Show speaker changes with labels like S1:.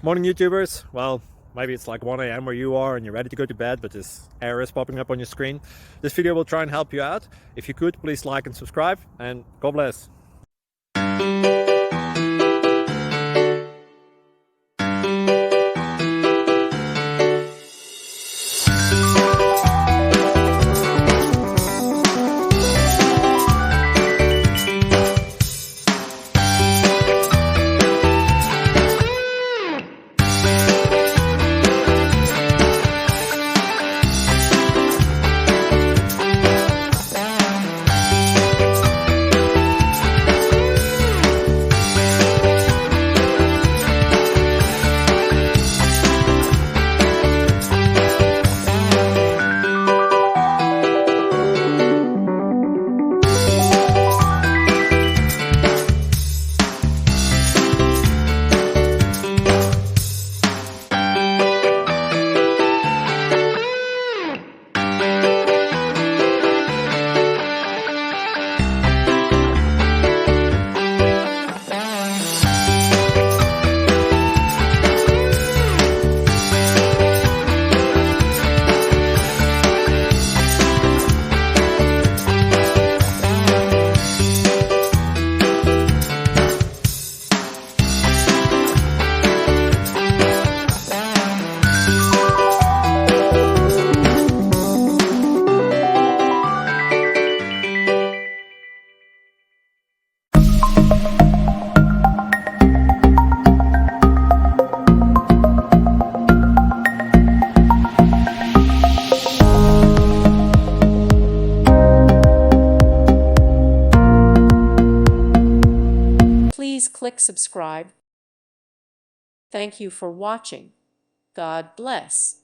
S1: Morning YouTubers. Well, maybe it's like 1 a.m. where you are and you're ready to go to bed, but this error is popping up on your screen. This video will try and help you out. If you could, please like and subscribe, and God bless.
S2: Please click subscribe. Thank you for watching. God bless.